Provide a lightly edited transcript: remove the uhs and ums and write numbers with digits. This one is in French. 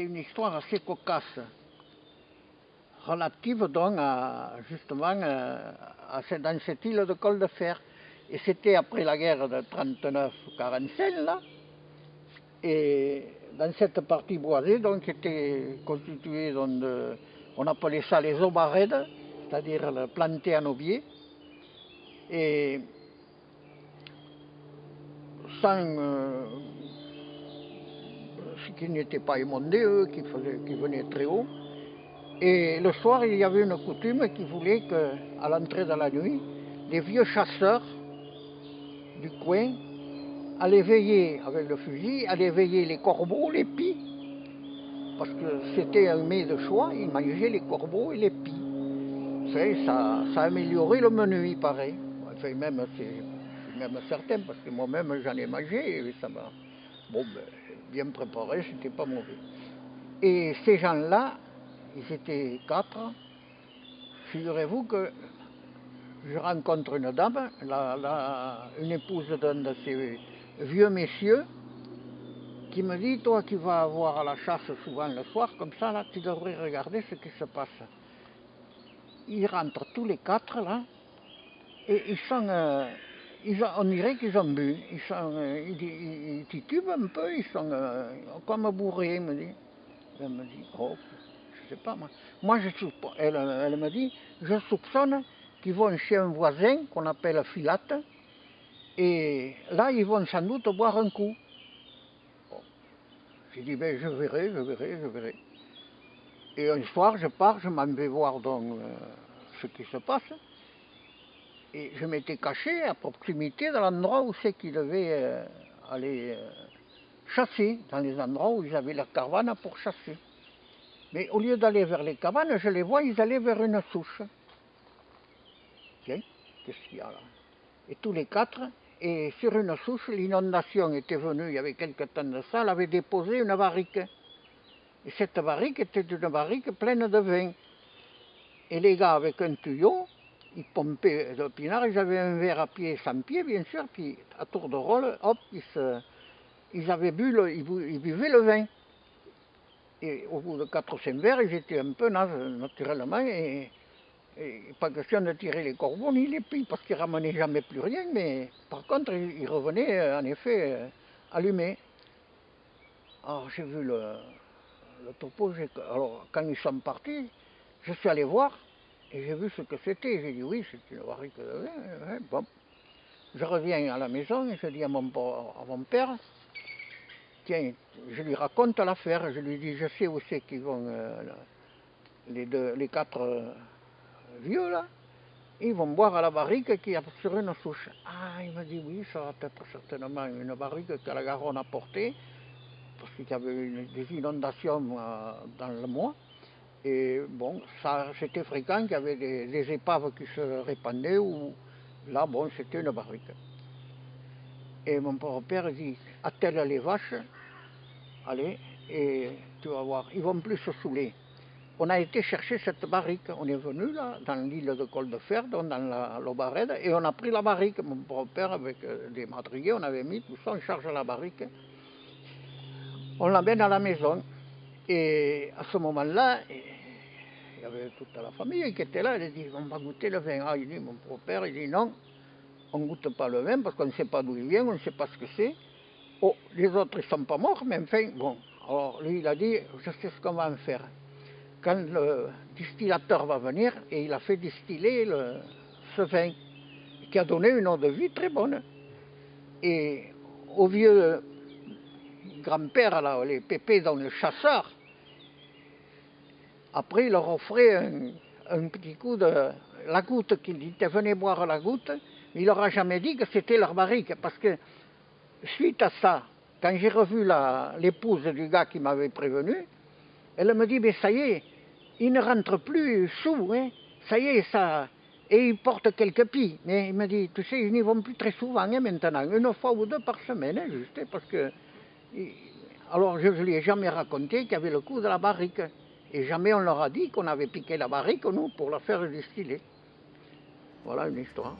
c'est une histoire assez cocasse, relative donc à, justement dans cette île de Col de Fer. Et c'était après la guerre de 39-45 là, et dans cette partie boisée, donc, était constituée on appelait ça les aubarèdes, c'est-à-dire planté en aubier, et sans ce qui n'était pas émondé, eux, qui venaient très haut. Et le soir, il y avait une coutume qui voulait qu'à l'entrée de la nuit, les vieux chasseurs du coin allaient veiller avec le fusil, allaient veiller les corbeaux, les pies, parce que c'était un mets de choix, ils mangeaient les corbeaux et les pies. Ça améliorait le menu, il paraît. Enfin, même, c'est même certain, parce que moi-même j'en ai mangé, et ça m'a bien préparé, c'était pas mauvais. Et ces gens-là, ils étaient 4. Figurez-vous que je rencontre une dame, une épouse d'un de ces vieux messieurs, qui me dit, toi qui vas voir à la chasse souvent le soir, comme ça, là, tu devrais regarder ce qui se passe. Ils rentrent tous les 4, là, et ils sont, on dirait qu'ils ont bu. Ils titubent un peu, ils sont comme bourrés, me dit. Elle me dit, oh, je sais pas, moi. Elle me dit, je soupçonne qu'ils vont chez un voisin qu'on appelle Filate, et là, ils vont sans doute boire un coup. Bon. J'ai dit, ben, je verrai. Et un soir, je pars, je m'en vais voir donc ce qui se passe. Et je m'étais caché à proximité de l'endroit où c'est qu'ils devaient aller chasser, dans les endroits où ils avaient leur caravane pour chasser. Mais au lieu d'aller vers les cabanes, je les vois, ils allaient vers une souche. Tiens, qu'est-ce qu'il y a là? Et tous les 4, et sur une souche, l'inondation était venue, il y avait quelque temps de ça, elle avait déposé une barrique. Et cette barrique était une barrique pleine de vin. Et les gars, avec un tuyau, ils pompaient le pinard, ils avaient un verre à pied, sans pied, bien sûr, puis à tour de rôle, hop, ils avaient ils buvaient le vin. Et au bout de 4 ou 5 verres, ils étaient un peu nazes, naturellement, et pas question de tirer les corbeaux ni les pies, parce qu'ils ne ramenaient jamais plus rien, mais par contre, ils revenaient en effet allumés. Alors j'ai vu le topo, alors quand ils sont partis, je suis allé voir, et j'ai vu ce que c'était. J'ai dit oui, c'est une barrique de vin. Ouais, bon. Je reviens à la maison, et je dis à mon père, tiens, je lui raconte l'affaire, je lui dis, je sais où c'est qu'ils vont, les 4 vieux là, ils vont boire à la barrique qui est sur une souche. Ah, il m'a dit, oui, ça va être certainement une barrique que la Garonne a portée, parce qu'il y avait des inondations dans le mois. Et bon, c'était fréquent qu'il y avait des épaves qui se répandaient, ou là, bon, c'était une barrique. Et mon père dit, attelle les vaches, allez, et tu vas voir, ils vont plus se saouler. On a été chercher cette barrique, on est venu là, dans l'île de Col de Fer, dans l'Aubarède, et on a pris la barrique. Mon père, avec des madriers, on avait mis tout ça, on charge la barrique. On l'amène à la maison. Et à ce moment-là, il y avait toute la famille qui était là, elle dit, on va goûter le vin. Ah, il dit, mon père, il dit, non, on ne goûte pas le vin, parce qu'on ne sait pas d'où il vient, on ne sait pas ce que c'est. Oh, les autres, ils ne sont pas morts, mais enfin, bon. Alors, lui, il a dit, je sais ce qu'on va en faire. Quand le distillateur va venir, et il a fait distiller ce vin, qui a donné une eau de vie très bonne. Et au vieux grand-père, là, les pépés dans le chasseur, après, il leur offrait un petit coup de la goutte, qu'il dit, venez boire la goutte, mais il leur a jamais dit que c'était leur barrique, parce que suite à ça, quand j'ai revu l'épouse du gars qui m'avait prévenu, elle me dit, mais ça y est, il ne rentre plus sous, hein, ça y est, ça. Et il porte quelques pies. Mais il me dit, tu sais, ils n'y vont plus très souvent hein, maintenant, une fois ou 2 par semaine, hein, juste, parce que. Alors je ne lui ai jamais raconté qu'il y avait le coup de la barrique. Et jamais on leur a dit qu'on avait piqué la barrique, nous, pour la faire distiller. Voilà une histoire.